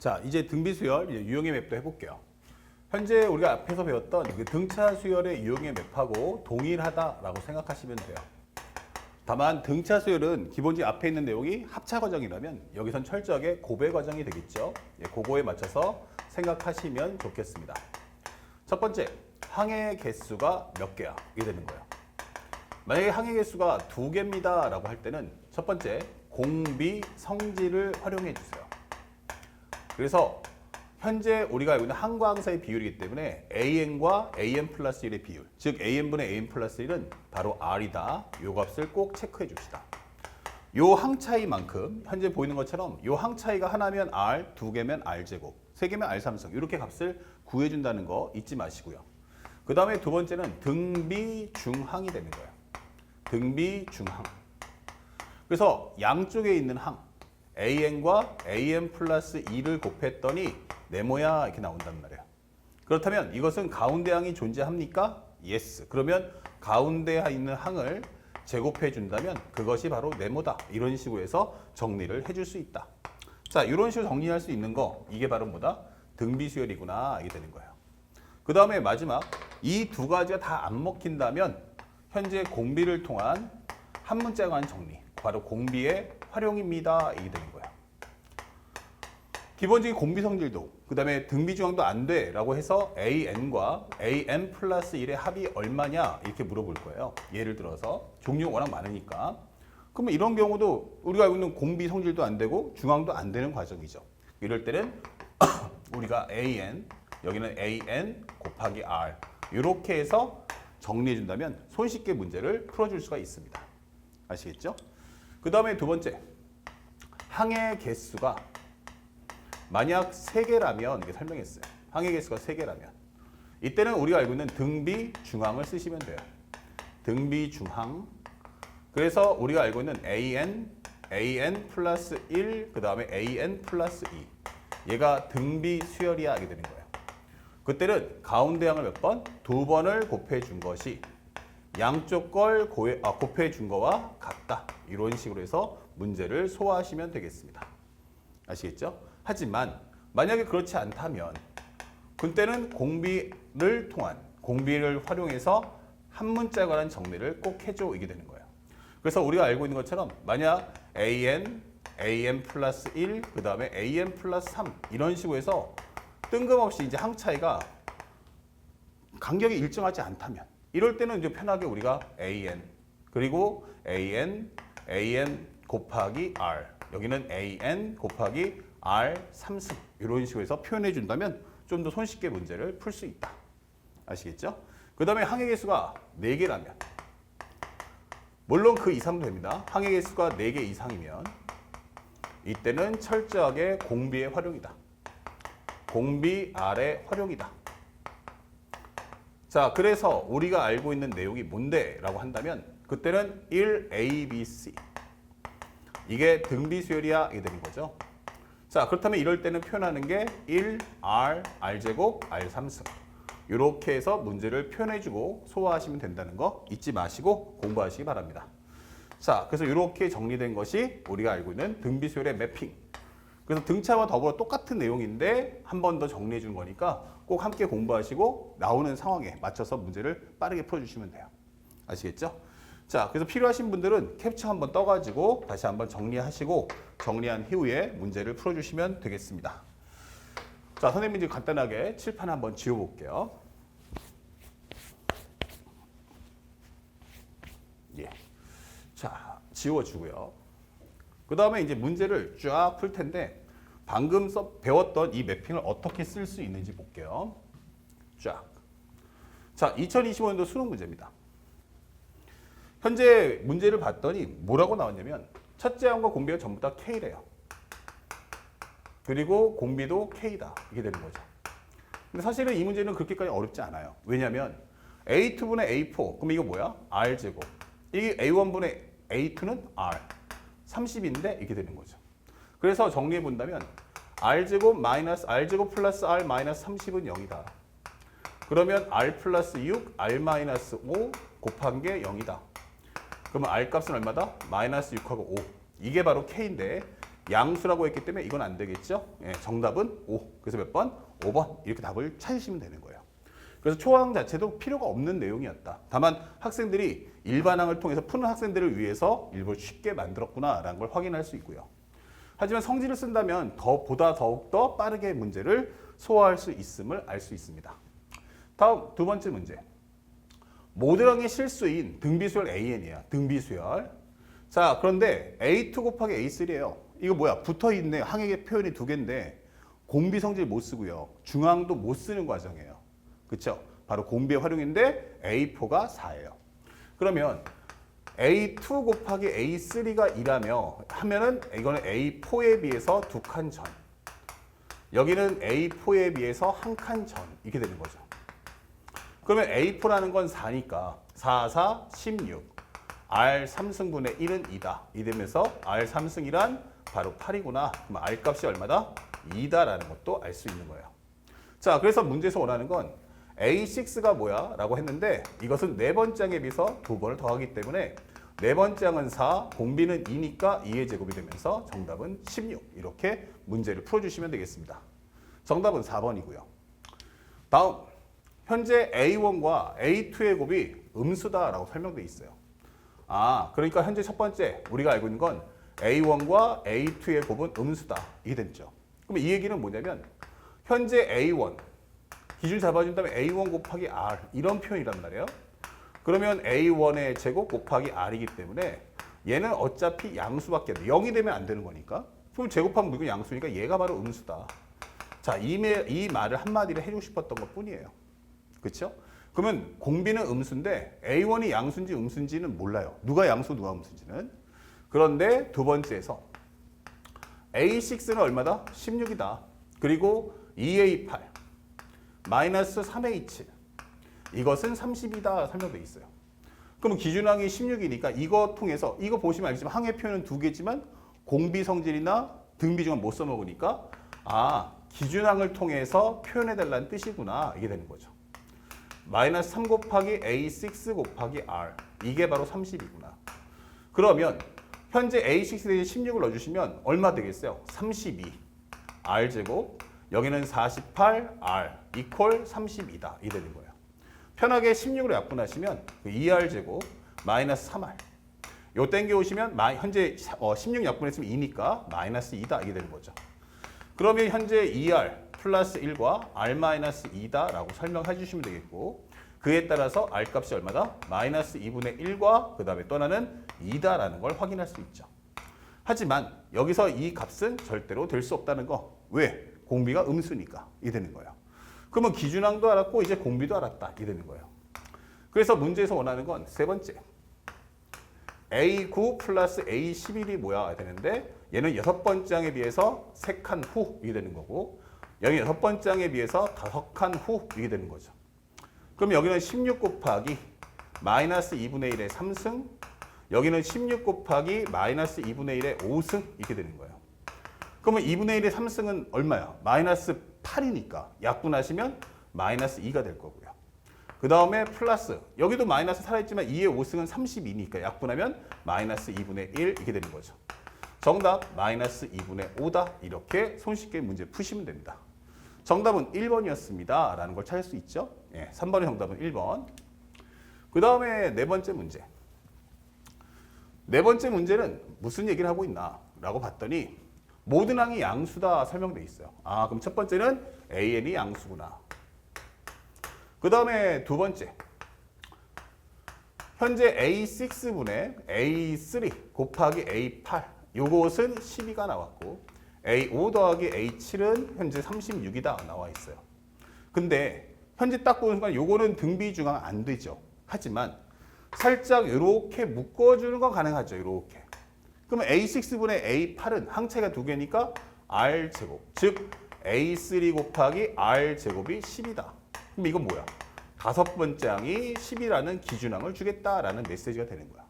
자, 이제 등비 수열 유형의 맵도 해볼게요. 현재 우리가 앞에서 배웠던 그 등차 수열의 유형의 맵하고 동일하다라고 생각하시면 돼요. 다만 등차 수열은 기본적인 앞에 있는 내용이 합차 과정이라면 여기선 철저하게 고배 과정이 되겠죠. 그거에 맞춰서 생각하시면 좋겠습니다. 첫 번째, 항해 개수가 몇 개야? 이게 되는 거예요. 만약에 항해 개수가 2개입니다 라고 할 때는 첫 번째, 공비 성질을 활용해 주세요. 그래서 현재 우리가 알고 있는 항과 항사의 비율이기 때문에 AN과 AN 플러스 1의 비율, 즉 AN분의 AN 플러스 1은 바로 R이다. 이 값을 꼭 체크해 줍시다. 요 항 차이만큼 현재 보이는 것처럼 요 항 차이가 하나면 R, 2개면 R제곱, 3개면 R3승 이렇게 값을 구해준다는 거 잊지 마시고요. 그 다음에 두 번째는 등비중항이 되는 거예요. 등비중항. 그래서 양쪽에 있는 항 AN과 AN 플러스 2를 곱했더니 네모야 이렇게 나온단 말이에요. 그렇다면 이것은 가운데 항이 존재합니까? Yes. 그러면 가운데 있는 항을 제곱해 준다면 그것이 바로 네모다. 이런 식으로 해서 정리를 해줄 수 있다. 자, 이런 식으로 정리할 수 있는 거 이게 바로 뭐다? 등비수열이구나 이게 되는 거예요. 그 다음에 마지막 이 두 가지가 다 안 먹힌다면 현재 공비를 통한 한 문자에 관한 정리 바로 공비의 활용입니다. 이게 되는 거예요. 기본적인 공비 성질도 그 다음에 등비 중항도 안 돼 라고 해서 AN과 AN 플러스 1의 합이 얼마냐 이렇게 물어볼 거예요. 예를 들어서 종류가 워낙 많으니까 그러면 이런 경우도 우리가 알고 있는 공비 성질도 안 되고 중항도 안 되는 과정이죠. 이럴 때는 우리가 AN 여기는 AN 곱하기 R 이렇게 해서 정리해 준다면 손쉽게 문제를 풀어줄 수가 있습니다. 아시겠죠? 그 다음에 두 번째, 항해 개수가 만약 3개라면 이렇게 설명했어요. 항해 개수가 3개라면 이때는 우리가 알고 있는 등비 중항을 쓰시면 돼요. 등비 중항. 그래서 우리가 알고 있는 AN 플러스 1, 그 다음에 AN 플러스 2. 얘가 등비 수열이야 하게 되는 거예요. 그때는 가운데 항을 몇 번? 2번을 곱해 준 것이 양쪽 걸 곱해 준 거와 같다. 이런 식으로 해서 문제를 소화하시면 되겠습니다. 아시겠죠? 하지만 만약에 그렇지 않다면 그때는 공비를 활용해서 한 문자에 관한 정리를 꼭 해줘 이게 되는 거예요. 그래서 우리가 알고 있는 것처럼 만약 AN 플러스 1, 그 다음에 AN 플러스 3 이런 식으로 해서 뜬금없이 이제 항 차이가 간격이 일정하지 않다면 이럴 때는 이제 편하게 우리가 AN 그리고 AN 곱하기 R 여기는 AN 곱하기 R 3승 이런 식으로 해서 표현해 준다면 좀 더 손쉽게 문제를 풀 수 있다. 아시겠죠? 그 다음에 항해 개수가 4개라면 물론 그 이상도 됩니다. 항해 개수가 4개 이상이면 이때는 철저하게 공비의 활용이다. 공비 R의 활용이다. 자, 그래서 우리가 알고 있는 내용이 뭔데? 라고 한다면 그때는 1A, B, C 이게 등비 수열이야 이게 되는 거죠. 자, 그렇다면 이럴 때는 표현하는 게 1R, R제곱, R3승 이렇게 해서 문제를 표현해주고 소화하시면 된다는 거 잊지 마시고 공부하시기 바랍니다. 자, 그래서 이렇게 정리된 것이 우리가 알고 있는 등비 수열의 매핑. 그래서 등차와 더불어 똑같은 내용인데 한 번 더 정리해 준 거니까 꼭 함께 공부하시고 나오는 상황에 맞춰서 문제를 빠르게 풀어주시면 돼요. 아시겠죠? 자, 그래서 필요하신 분들은 캡처 한번 떠가지고 다시 한번 정리하시고 정리한 이후에 문제를 풀어주시면 되겠습니다. 자, 선생님이 이제 간단하게 칠판 한번 지워볼게요. 예. 자, 지워주고요. 그 다음에 이제 문제를 쫙 풀 텐데 방금 배웠던 이 매핑을 어떻게 쓸 수 있는지 볼게요. 쫙. 자, 2025년도 수능 문제입니다. 현재 문제를 봤더니 뭐라고 나왔냐면 첫째 항과 공비가 전부 다 K래요. 그리고 공비도 K다. 이게 되는 거죠. 근데 사실은 이 문제는 그렇게까지 어렵지 않아요. 왜냐하면 A2분의 A4 그럼 이거 뭐야? R제곱. 이게 A1분의 A2는 R. 30인데 이렇게 되는 거죠. 그래서 정리해 본다면 R제곱 마이너스 R제곱 플러스 R 마이너스 30은 0이다. 그러면 R 플러스 6, R 마이너스 5 곱한 게 0이다. 그러면 R 값은 얼마다? 마이너스 6하고 5. 이게 바로 K인데 양수라고 했기 때문에 이건 안 되겠죠? 예, 정답은 5. 그래서 몇 번? 5번. 이렇게 답을 찾으시면 되는 거예요. 그래서 초항 자체도 필요가 없는 내용이었다. 다만 학생들이 일반항을 통해서 푸는 학생들을 위해서 일부러 쉽게 만들었구나라는 걸 확인할 수 있고요. 하지만 성질을 쓴다면 더욱더 빠르게 문제를 소화할 수 있음을 알 수 있습니다. 다음 두 번째 문제. 모든 항의 실수인 등비수열 AN이야. 등비수열. 자, 그런데 A2 곱하기 A3예요. 이거 뭐야? 붙어있네. 항의 표현이 두 개인데 공비 성질 못 쓰고요. 중항도 못 쓰는 과정이에요. 그렇죠? 바로 공비의 활용인데 A4가 4예요. 그러면 A2 곱하기 A3가 2라며 하면은 이거는 A4에 비해서 2칸 전. 여기는 A4에 비해서 1칸 전. 이렇게 되는 거죠. 그러면 A4라는 건 4니까 4, 4, 16. R 3승분의 1은 2다. 이 되면서 R 3승이란 바로 8이구나. 그럼 R 값이 얼마다? 2다라는 것도 알 수 있는 거예요. 자, 그래서 문제에서 원하는 건 A6가 뭐야? 라고 했는데 이것은 네 번째 항에 비해서 두 번을 더하기 때문에 네 번째 항은 4, 공비는 2니까 2의 제곱이 되면서 정답은 16. 이렇게 문제를 풀어주시면 되겠습니다. 정답은 4번이고요. 다음, 현재 A1과 A2의 곱이 음수다라고 설명되어 있어요. 그러니까 현재 첫 번째 우리가 알고 있는 건 A1과 A2의 곱은 음수다. 이게 됐죠. 그럼 이 얘기는 뭐냐면 현재 A1 기준 잡아준 다음에 A1 곱하기 R 이런 표현이란 말이에요. 그러면 A1의 제곱 곱하기 R이기 때문에 얘는 어차피 양수밖에 안 돼. 0이 되면 안 되는 거니까. 그럼 제곱하면 무조건 양수니까 얘가 바로 음수다. 자, 이 말을 한마디로 해주고 싶었던 것 뿐이에요. 그렇죠? 그러면 공비는 음수인데 A1이 양수인지 음수인지는 몰라요. 누가 양수 누가 음수인지는. 그런데 두 번째에서 A6는 얼마다? 16이다. 그리고 2A8 마이너스 3A7 이것은 30이다 설명되어 있어요. 그럼 기준항이 16이니까 이거 통해서 이거 보시면 알겠지만 항의 표현은 두 개지만 공비 성질이나 등비 중은 못 써먹으니까 기준항을 통해서 표현해달라는 뜻이구나 이게 되는 거죠. 마이너스 3 곱하기 A6 곱하기 R 이게 바로 30이구나. 그러면 현재 A6 대신 16을 넣어주시면 얼마 되겠어요? 32 R제곱 여기는 48 R 이퀄 32다 이 되는 거예요. 편하게 16으로 약분하시면 2R제곱 마이너스 3R 요 땡겨오시면 현재 16 약분했으면 2니까 마이너스 2다 이게 되는 거죠. 그러면 현재 2R 플러스 1과 R 마이너스 2다 라고 설명해 주시면 되겠고 그에 따라서 R 값이 얼마다? 마이너스 2분의 1과 그 다음에 떠나는 2다 라는 걸 확인할 수 있죠. 하지만 여기서 이 값은 절대로 될 수 없다는 거. 왜? 공비가 음수니까 이게 되는 거예요. 그러면 기준항도 알았고 이제 공비도 알았다 이게 되는 거예요. 그래서 문제에서 원하는 건 세 번째 A9 플러스 A11이 뭐야 되는데 얘는 여섯 번째 항에 비해서 3칸 후 이게 되는 거고 여기 여섯 번째 항에 비해서 5칸 후 이게 되는 거죠. 그럼 여기는 16 곱하기 마이너스 2분의 1의 3승 여기는 16 곱하기 마이너스 2분의 1의 5승 이렇게 되는 거예요. 그러면 2분의 1의 3승은 얼마야? 마이너스 8이니까 약분하시면 마이너스 2가 될 거고요. 그 다음에 플러스 여기도 마이너스 살아있지만 2의 5승은 32니까 약분하면 마이너스 2분의 1 이렇게 되는 거죠. 정답 마이너스 2분의 5다 이렇게 손쉽게 문제 푸시면 됩니다. 정답은 1번이었습니다 라는 걸 찾을 수 있죠. 3번의 정답은 1번. 그 다음에 네 번째 문제. 네 번째 문제는 무슨 얘기를 하고 있나 라고 봤더니 모든 항이 양수다 설명되어 있어요. 그럼 첫 번째는 AN이 양수구나. 그 다음에 두 번째 현재 A6분의 A3 곱하기 A8 요것은 12가 나왔고 A5 더하기 A7은 현재 36이다 나와 있어요. 근데 현재 딱 보는 순간 요거는 등비중항 안 되죠. 하지만 살짝 이렇게 묶어주는 건 가능하죠. 이렇게. 그러면 A6분의 A8은 항체가 두 개니까 R제곱. 즉 A3 곱하기 R제곱이 10이다. 그럼 이건 뭐야? 다섯 번째 항이 10이라는 기준항을 주겠다라는 메시지가 되는 거야.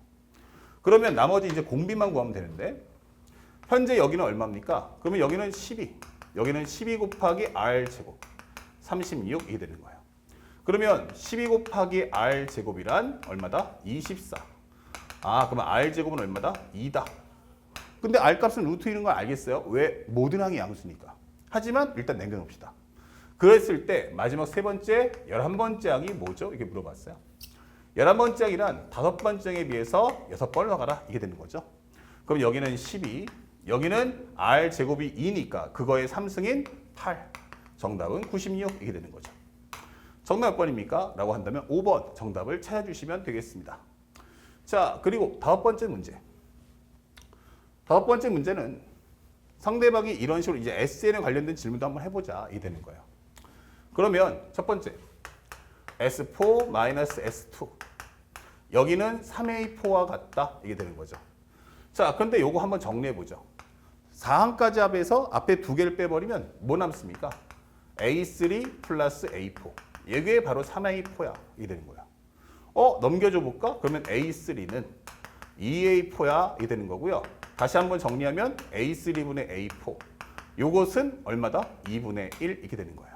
그러면 나머지 이제 공비만 구하면 되는데 현재 여기는 얼마입니까? 그러면 여기는 12. 여기는 12 곱하기 R제곱. 36이 되는 거예요. 그러면 12 곱하기 R제곱이란 얼마다? 24. 그러면 R제곱은 얼마다? 2다. 근데 R 값은 루트 1인 걸 알겠어요? 왜? 모든 항이 양수니까. 하지만 일단 남겨놓읍시다. 그랬을 때 마지막 세 번째 11번째 항이 뭐죠? 이렇게 물어봤어요. 11번째 항이란 5번째 항에 비해서 6번을 더가라. 이게 되는 거죠. 그럼 여기는 12, 여기는 R 제곱이 2니까 그거의 3승인 8. 정답은 96 이게 되는 거죠. 정답 몇 번입니까? 라고 한다면 5번 정답을 찾아주시면 되겠습니다. 자, 그리고 5번째 문제. 5번째 문제는 상대방이 이런 식으로 이제 SN에 관련된 질문도 한번 해보자. 이게 되는 거예요. 그러면 첫 번째 S4-S2 여기는 3A4와 같다. 이게 되는 거죠. 자, 그런데 요거 한번 정리해보죠. 4항까지 합해서 앞에 두 개를 빼버리면 뭐 남습니까? A3 플러스 A4. 이게 바로 3A4야. 이게 되는 거야. 넘겨줘 볼까? 그러면 A3는 2A4야. 이게 되는 거고요. 다시 한번 정리하면 A3분의 A4. 요것은 얼마다? 2분의 1 이렇게 되는 거예요.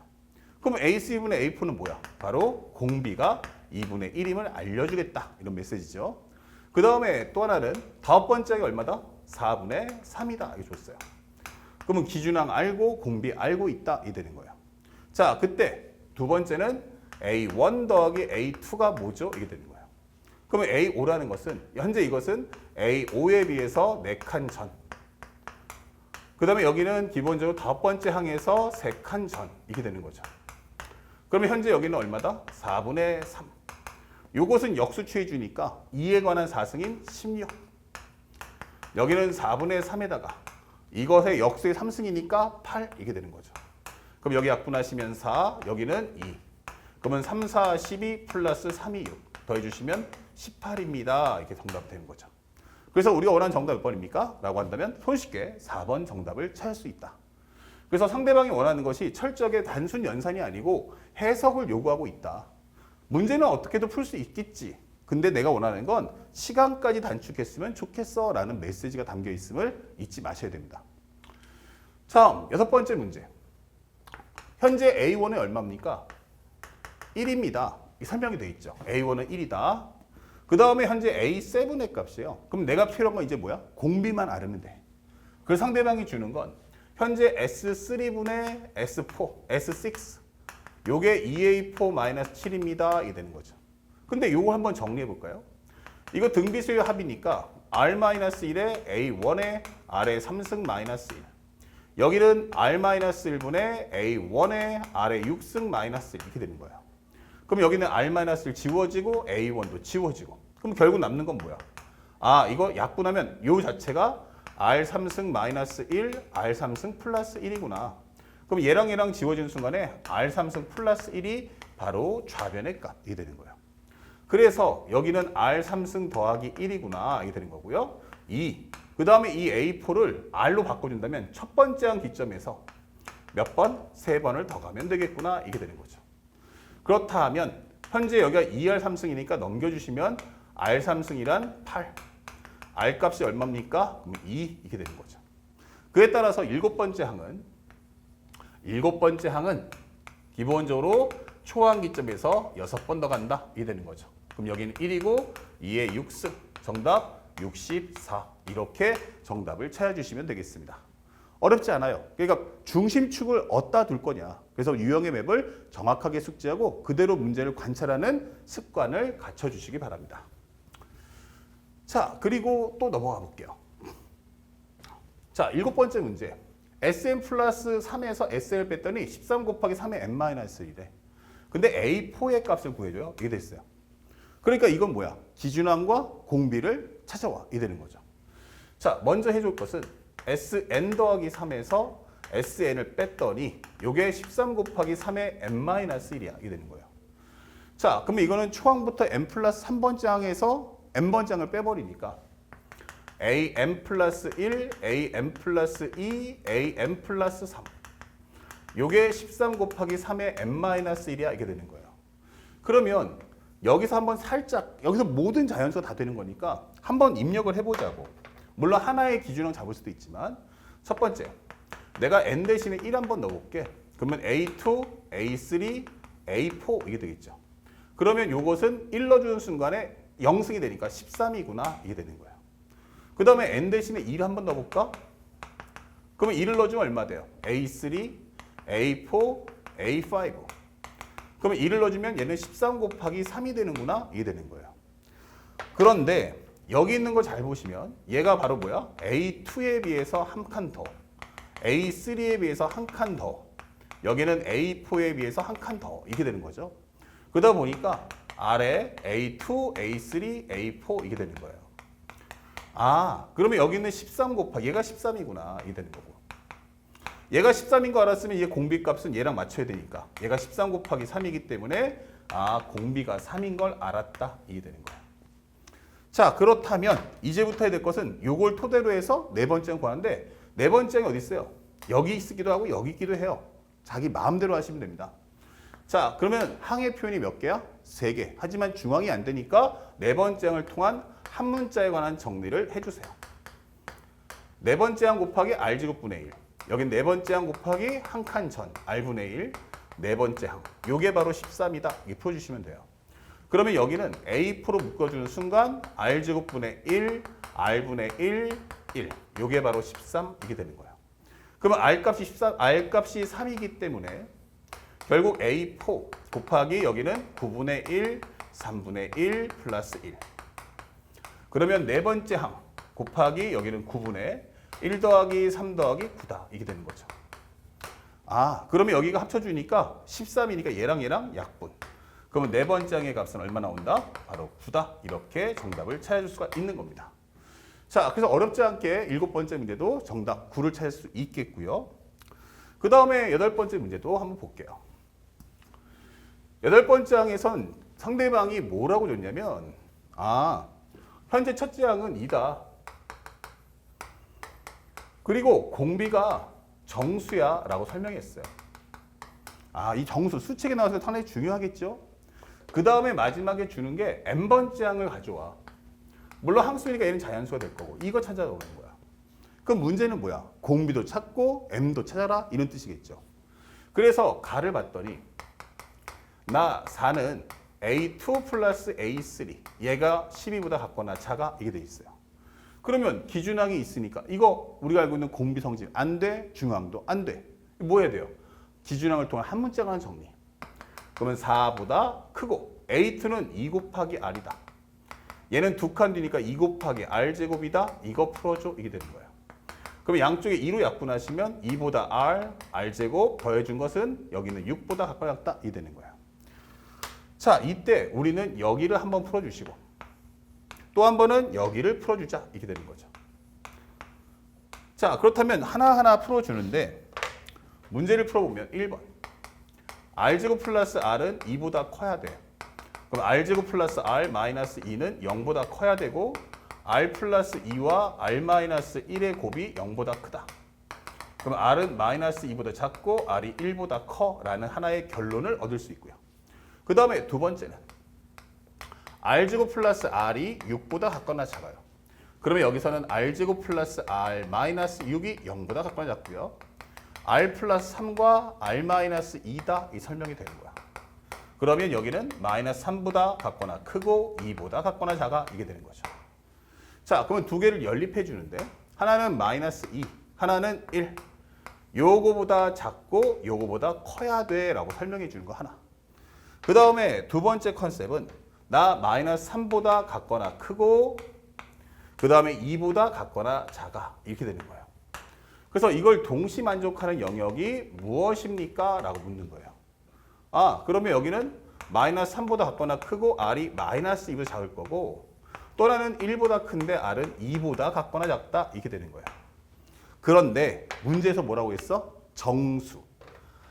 그럼 A3분의 A4는 뭐야? 바로 공비가 2분의 1임을 알려주겠다. 이런 메시지죠. 그 다음에 또 하나는 5번째가 얼마다? 4분의 3이다. 이게 줬어요. 그러면 기준항 알고 공비 알고 있다. 이 되는 거예요. 자, 그때 두 번째는 A1 더하기 A2가 뭐죠? 이게 되는 거예요. 그러면 A5라는 것은 현재 이것은 A5에 비해서 4칸 전. 그 다음에 여기는 기본적으로 5번째 항에서 3칸 전. 이게 되는 거죠. 그러면 현재 여기는 얼마다? 4분의 3. 요것은 역수 취해주니까 2에 관한 4승인 16. 여기는 4분의 3에다가 이것의 역수의 3승이니까 8 이게 되는 거죠. 그럼 여기 약분하시면 4, 여기는 2. 그러면 3, 4, 12 플러스 3이 6. 더해주시면 18입니다. 이렇게 정답이 되는 거죠. 그래서 우리가 원하는 정답 몇 번입니까? 라고 한다면 손쉽게 4번 정답을 찾을 수 있다. 그래서 상대방이 원하는 것이 철저하게 단순 연산이 아니고 해석을 요구하고 있다. 문제는 어떻게도 풀 수 있겠지. 근데 내가 원하는 건 시간까지 단축했으면 좋겠어 라는 메시지가 담겨 있음을 잊지 마셔야 됩니다. 다음 6번째 문제. 현재 A1은 얼마입니까? 1입니다. 설명이 되어 있죠. A1은 1이다. 그 다음에 현재 A7의 값이에요. 그럼 내가 필요한 건 이제 뭐야? 공비만 알으면 돼. 그래서 상대방이 주는 건 현재 S3분의 S4, S6. 요게 2A4-7입니다. 이게 되는 거죠. 근데 요거 한번 정리해 볼까요? 이거 등비수의 합이니까 R-1에 A1에 R의 3승 마이너스 1. 여기는 R-1분의 A1에 R의 6승 마이너스 1 이렇게 되는 거예요. 그럼 여기는 R-1 지워지고 A1도 지워지고. 그럼 결국 남는 건 뭐야? 이거 약분하면 요 자체가 R3승 마이너스 1, R3승 플러스 1이구나. 그럼 얘랑 지워지는 순간에 R3승 플러스 1이 바로 좌변의 값이 되는 거예요. 그래서 여기는 R3승 더하기 1이구나. 이게 되는 거고요. 2. 그 다음에 이 A4를 R로 바꿔준다면 첫 번째 항 기점에서 몇 번? 3번을 더 가면 되겠구나. 이게 되는 거죠. 그렇다 하면 현재 여기가 2R3승이니까 넘겨주시면 R3승이란 8. R 값이 얼마입니까? 그럼 2 이렇게 되는 거죠. 그에 따라서 7번째 항은 기본적으로 초항 기점에서 6번 더 간다. 이게 되는 거죠. 그럼 여기는 1이고 2의 6승. 정답 64. 이렇게 정답을 찾아주시면 되겠습니다. 어렵지 않아요. 그러니까 중심축을 어디다 둘 거냐. 그래서 유형의 맵을 정확하게 숙지하고 그대로 문제를 관찰하는 습관을 갖춰주시기 바랍니다. 자, 그리고 또 넘어가 볼게요. 자, 7번째 문제. Sn 플러스 3에서 Sn을 뺐더니 13 곱하기 3의 n-1이래. 근데 A4의 값을 구해줘요. 이게 됐어요. 그러니까 이건 뭐야? 기준항과 공비를 찾아와. 이게 되는 거죠. 자, 먼저 해줄 것은 Sn 더하기 3에서 Sn을 뺐더니 요게 13 곱하기 3의 n-1이야. 이게 되는 거예요. 자, 그러면 이거는 초항부터 n 플러스 3번째 항에서 n번째 항을 빼버리니까 am 플러스 1, am 플러스 2, am 플러스 3. 요게 13 곱하기 3의 n-1이야. 이게 되는 거예요. 그러면 여기서 한번 살짝, 여기서 모든 자연수가 다 되는 거니까 한번 입력을 해보자고. 물론 하나의 기준을 잡을 수도 있지만 첫 번째, 내가 n 대신에 1 한번 넣어볼게. 그러면 A2, A3, A4 이게 되겠죠. 그러면 요것은 1 넣어주는 순간에 0승이 되니까 13이구나. 이게 되는 거예요. 그 다음에 n 대신에 2를 한번 넣어볼까? 그러면 2를 넣어주면 얼마 돼요? A3, A4, A5. 그러면 2를 넣어주면 얘는 13 곱하기 3이 되는구나. 이게 되는 거예요. 그런데 여기 있는 거 잘 보시면 얘가 바로 뭐야? A2에 비해서 한 칸 더, A3에 비해서 한 칸 더, 여기는 A4에 비해서 한 칸 더 이렇게 되는 거죠. 그러다 보니까 아래 A2, A3, A4 이게 되는 거예요. 아, 그러면 여기는 13 곱하기 얘가 13이구나 이게 되는 거고. 얘가 13인 거 알았으면 얘 공비값은 얘랑 맞춰야 되니까 얘가 13 곱하기 3이기 때문에 아, 공비가 3인 걸 알았다 이게 되는 거예요. 자, 그렇다면 이제부터 해야 될 것은 요걸 토대로 해서 네 번째는 구하는데 네 번째는 어디 있어요? 여기 있기도 하고 여기 있기도 해요. 자기 마음대로 하시면 됩니다. 자, 그러면 항의 표현이 몇 개야? 3개. 하지만 중앙이 안 되니까 네 번째 항을 통한 한 문자에 관한 정리를 해주세요. 네 번째 항 곱하기 R제곱분의 1. 여긴 네 번째 항 곱하기 한 칸 전 R분의 1. 네 번째 항. 요게 바로 13이다. 이렇게 풀어주시면 돼요. 그러면 여기는 A4로 묶어주는 순간 R제곱분의 1, R분의 1, 1. 요게 바로 13 이게 되는 거예요. 그러면 R값이 13, R값이 3이기 때문에 결국 A4 곱하기 여기는 9분의 1, 3분의 1 플러스 1. 그러면 네 번째 항 곱하기 여기는 9분의 1 더하기 3 더하기 9다. 이게 되는 거죠. 아, 그러면 여기가 합쳐주니까 13이니까 얘랑 얘랑 약분. 그러면 네 번째 항의 값은 얼마 나온다? 바로 9다. 이렇게 정답을 찾아줄 수가 있는 겁니다. 자, 그래서 어렵지 않게 일곱 번째 문제도 정답 9를 찾을 수 있겠고요. 그 다음에 여덟 번째 문제도 한번 볼게요. 여덟 번째 항에선 상대방이 뭐라고 줬냐면 아, 현재 첫째 항은 2다. 그리고 공비가 정수야 라고 설명했어요. 아, 이 정수 수책에 나와서 상당히 중요하겠죠. 그 다음에 마지막에 주는 게 n번째 항을 가져와. 물론 항수니까 얘는 자연수가 될 거고 이거 찾아오는 거야. 그럼 문제는 뭐야? 공비도 찾고 m도 찾아라 이런 뜻이겠죠. 그래서 가를 봤더니 나 4는 A2 플러스 A3 얘가 12보다 같거나 작아 이게 돼 있어요. 그러면 기준항이 있으니까 이거 우리가 알고 있는 공비 성질 안 돼, 중항도 안 돼. 뭐 해야 돼요? 기준항을 통한 한 문자 간의 정리. 그러면 4보다 크고 A2는 2 곱하기 R이다. 얘는 두 칸 뒤니까 2 곱하기 R제곱이다. 이거 풀어줘. 이게 되는 거예요. 그럼 양쪽에 2로 약분하시면 2보다 R, R제곱 더해준 것은 여기는 6보다 가까웠다. 이게 되는 거예요. 자, 이때 우리는 여기를 한번 풀어주시고 또 한 번은 여기를 풀어주자. 이렇게 되는 거죠. 자, 그렇다면 하나하나 풀어주는데 문제를 풀어보면 1번 R제곱 플러스 R은 2보다 커야 돼. 그럼 R제곱 플러스 R 마이너스 2는 0보다 커야 되고 R 플러스 2와 R 마이너스 1의 곱이 0보다 크다. 그럼 R은 마이너스 2보다 작고 R이 1보다 커 라는 하나의 결론을 얻을 수 있고요. 그 다음에 두 번째는 R제곱 플러스 R이 6보다 같거나 작아요. 그러면 여기서는 R제곱 플러스 R 마이너스 6이 0보다 같거나 작고요. R 플러스 3과 R 마이너스 2다 이 설명이 되는 거야. 그러면 여기는 마이너스 3보다 같거나 크고 2보다 같거나 작아 이게 되는 거죠. 자, 그러면 두 개를 연립해 주는데 하나는 마이너스 2, 하나는 1. 요거보다 작고 요거보다 커야 돼 라고 설명해 주는 거 하나. 그 다음에 두 번째 컨셉은 나 마이너스 3보다 같거나 크고 그 다음에 2보다 같거나 작아 이렇게 되는 거예요. 그래서 이걸 동시 만족하는 영역이 무엇입니까? 라고 묻는 거예요. 아, 그러면 여기는 마이너스 3보다 같거나 크고 R이 마이너스 2보다 작을 거고 또 하나는 1보다 큰데 R은 2보다 같거나 작다 이렇게 되는 거예요. 그런데 문제에서 뭐라고 했어? 정수.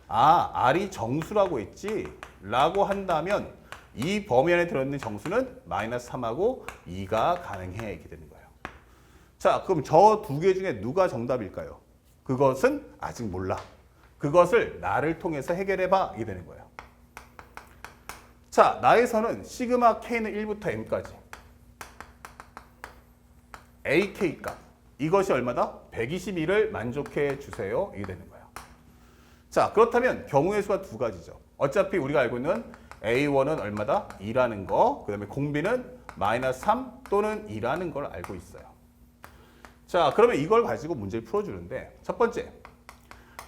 아, R이 정수라고 했지? 라고 한다면 이 범위 안에 들어있는 정수는 마이너스 3하고 2가 가능해 이렇게 되는 거예요. 자, 그럼 저 두 개 중에 누가 정답일까요? 그것은 아직 몰라. 그것을 나를 통해서 해결해봐 이게 되는 거예요. 자, 나에서는 시그마 K는 1부터 M까지 AK 값 이것이 얼마다? 121을 만족해 주세요 이게 되는 거예요. 자, 그렇다면 경우의 수가 두 가지죠. 어차피 우리가 알고 있는 A1은 얼마다? 2라는 거, 그 다음에 공비는 마이너스 3 또는 2라는 걸 알고 있어요. 자, 그러면 이걸 가지고 문제를 풀어주는데 첫 번째,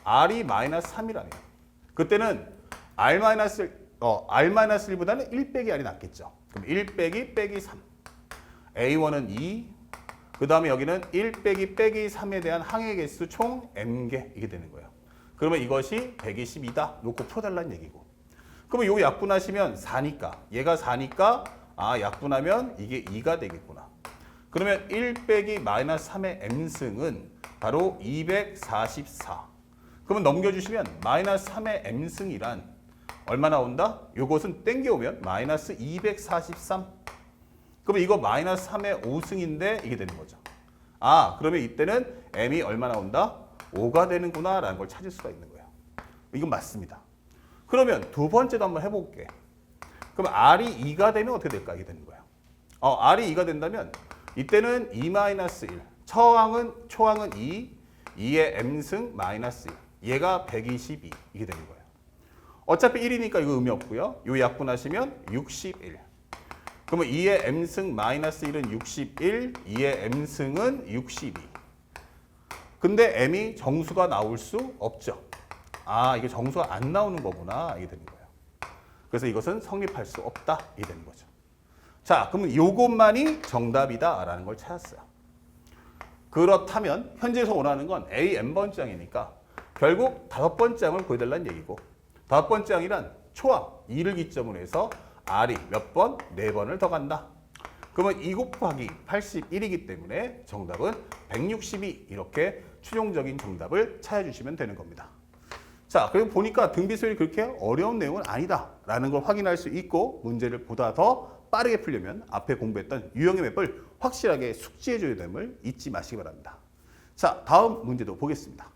R이 마이너스 3이라면 그때는 R-1보다는 1 빼기 R이 낫겠죠. 그럼 1 빼기 빼기 3. A1은 2, 그 다음에 여기는 1 빼기 빼기 3에 대한 항의 개수 총 M개 이게 되는 거예요. 그러면 이것이 122다 놓고 풀어달라는 얘기고. 그러면 요 약분하시면 4니까 얘가 4니까 약분하면 이게 2가 되겠구나. 그러면 1 빼기 마이너스 3의 M승은 바로 244. 그러면 넘겨주시면 마이너스 3의 M승이란 얼마 나온다? 요것은 땡겨오면 마이너스 243. 그러면 이거 마이너스 3의 5승인데 이게 되는 거죠. 그러면 이때는 M이 얼마 나온다? 5가 되는구나 라는 걸 찾을 수가 있는 거예요. 이건 맞습니다. 그러면 두 번째도 한번 해볼게. 그럼 R이 2가 되면 어떻게 될까? 이게 되는 거예요. R이 2가 된다면 이때는 2-1. 초항은 2, 2의 M승 마이너스 1. 얘가 122. 이게 되는 거예요. 어차피 1이니까 이거 의미 없고요. 요 약분하시면 61. 그러면 2의 M승 마이너스 1은 61, 2의 M승은 62. 근데 M이 정수가 나올 수 없죠. 이게 정수가 안 나오는 거구나. 이게 되는 거예요. 그래서 이것은 성립할 수 없다. 이게 되는 거죠. 자, 그러면 이것만이 정답이다라는 걸 찾았어요. 그렇다면 현재에서 원하는 건 A, N번째 항이니까 결국 5번째 항을 구해달라는 얘기고 5번째 항이란 초항 2를 기점으로 해서 R이 몇 번? 4번을 더 간다. 그러면 2 곱하기 81이기 때문에 정답은 162 이렇게 최종적인 정답을 찾아주시면 되는 겁니다. 자, 그리고 보니까 등비수열이 그렇게 어려운 내용은 아니다라는 걸 확인할 수 있고 문제를 보다 더 빠르게 풀려면 앞에 공부했던 유형의 맵을 확실하게 숙지해줘야 됨을 잊지 마시기 바랍니다. 자, 다음 문제도 보겠습니다.